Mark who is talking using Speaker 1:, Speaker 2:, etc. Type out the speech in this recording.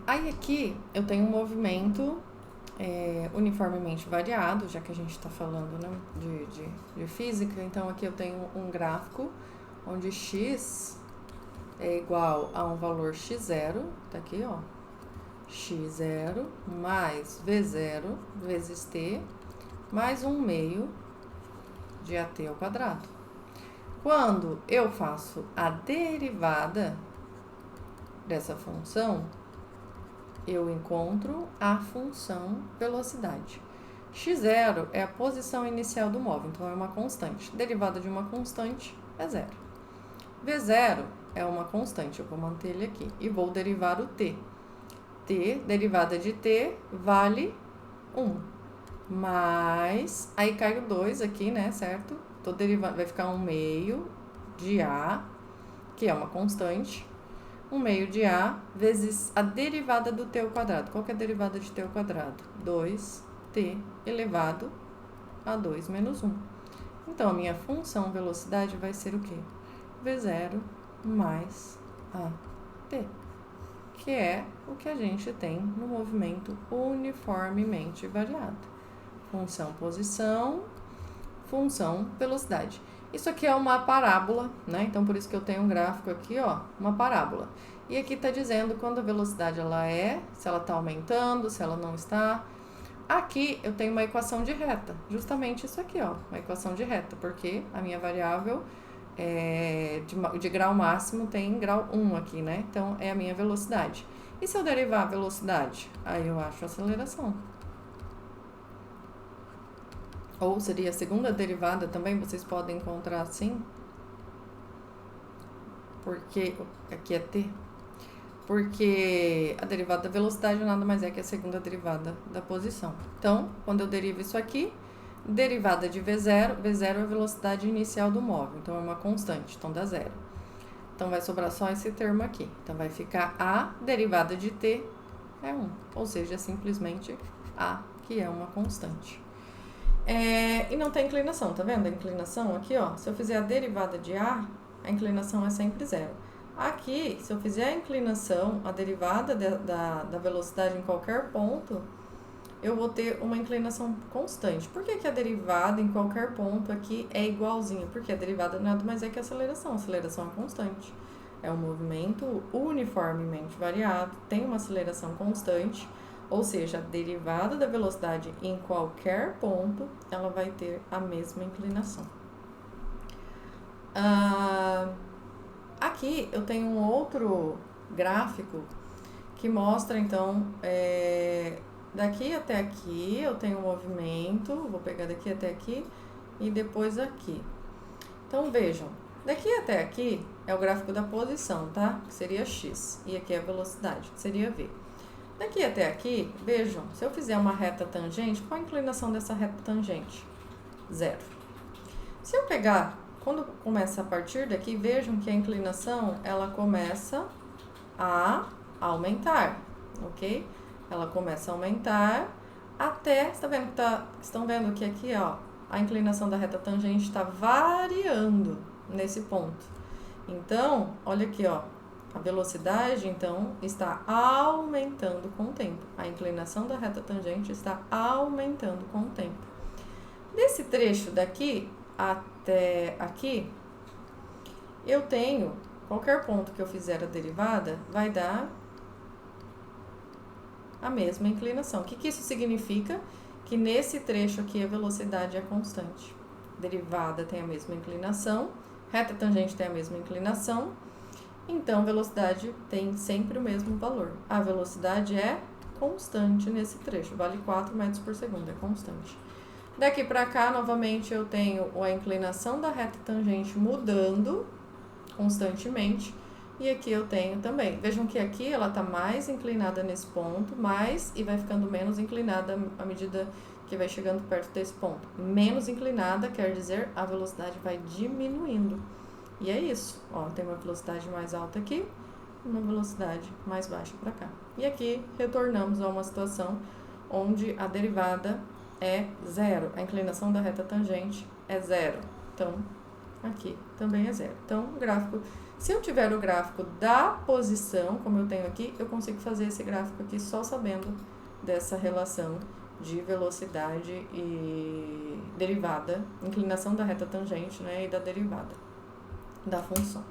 Speaker 1: Aí aqui eu tenho um movimento uniformemente variado, já que a gente está falando, né, de física. Então aqui eu tenho um gráfico onde x é igual a um valor x0, tá aqui, ó, x0 mais v0 vezes t mais 1/2 de at ao quadrado. Quando eu faço a derivada dessa função, eu encontro a função velocidade. x0 é a posição inicial do móvel, então é uma constante. Derivada de uma constante é zero. v0 é uma constante, eu vou manter ele aqui. E vou derivar o t. Derivada de t vale 1. Mas, aí cai o 2 aqui, né, certo? Tô derivando, vai ficar 1/2 de a, que é uma constante, 1/2 de a vezes a derivada do t ao quadrado. Qual que é a derivada de t ao quadrado? 2t elevado a 2 menos 1. Então, a minha função velocidade vai ser o quê? v0 mais at, que é o que a gente tem no movimento uniformemente variado. Função posição, função velocidade. Isso aqui é uma parábola, né? Então, por isso que eu tenho um gráfico aqui, ó, uma parábola. E aqui está dizendo quando a velocidade ela se ela está aumentando, se ela não está. Aqui eu tenho uma equação de reta, justamente isso aqui, ó, uma equação de reta, porque a minha variável de grau máximo tem grau 1 aqui, né? Então, é a minha velocidade. E se eu derivar a velocidade? Aí eu acho a aceleração. Ou seria a segunda derivada também, vocês podem encontrar assim. Porque aqui é t. Porque a derivada da velocidade nada mais é que a segunda derivada da posição. Então, quando eu derivo isso aqui, derivada de v0 é a velocidade inicial do móvel, então é uma constante, então dá zero. Então, vai sobrar só esse termo aqui. Então, vai ficar a derivada de t é 1, ou seja, simplesmente a, que é uma constante. E não tem inclinação, tá vendo? A inclinação aqui, ó, se eu fizer a derivada de a inclinação é sempre zero. Aqui, se eu fizer a inclinação, a derivada da velocidade em qualquer ponto, eu vou ter uma inclinação constante. Por que a derivada em qualquer ponto aqui é igualzinha? Porque a derivada nada mais é que a aceleração é constante. É um movimento uniformemente variado, tem uma aceleração constante, ou seja, a derivada da velocidade em qualquer ponto, ela vai ter a mesma inclinação. Aqui eu tenho um outro gráfico que mostra, então, daqui até aqui eu tenho um movimento, vou pegar daqui até aqui e depois aqui. Então, vejam, daqui até aqui é o gráfico da posição, tá? Que seria x, e aqui é a velocidade, que seria v. Daqui até aqui, vejam, se eu fizer uma reta tangente, qual a inclinação dessa reta tangente? Zero. Se eu pegar, quando começa a partir daqui, vejam que a inclinação, ela começa a aumentar, ok? Ela começa a aumentar até, estão vendo que aqui, ó, a inclinação da reta tangente está variando nesse ponto. Então, olha aqui, ó, a velocidade, então, está aumentando com o tempo. A inclinação da reta tangente está aumentando com o tempo. Desse trecho daqui até aqui, eu tenho, qualquer ponto que eu fizer a derivada, vai dar a mesma inclinação. O que isso significa? Que nesse trecho aqui a velocidade é constante. Derivada tem a mesma inclinação, reta tangente tem a mesma inclinação, então velocidade tem sempre o mesmo valor. A velocidade é constante nesse trecho, vale 4 metros por segundo, é constante. Daqui para cá, novamente, eu tenho a inclinação da reta tangente mudando constantemente. E aqui eu tenho também. Vejam que aqui ela está mais inclinada nesse ponto, e vai ficando menos inclinada à medida que vai chegando perto desse ponto. Menos inclinada quer dizer a velocidade vai diminuindo. E é isso. Ó, tem uma velocidade mais alta aqui, uma velocidade mais baixa para cá. E aqui retornamos a uma situação onde a derivada é zero. A inclinação da reta tangente é zero. Então, aqui também é zero. Então, o gráfico Se eu tiver o gráfico da posição, como eu tenho aqui, eu consigo fazer esse gráfico aqui só sabendo dessa relação de velocidade e derivada, inclinação da reta tangente, né, e da derivada da função.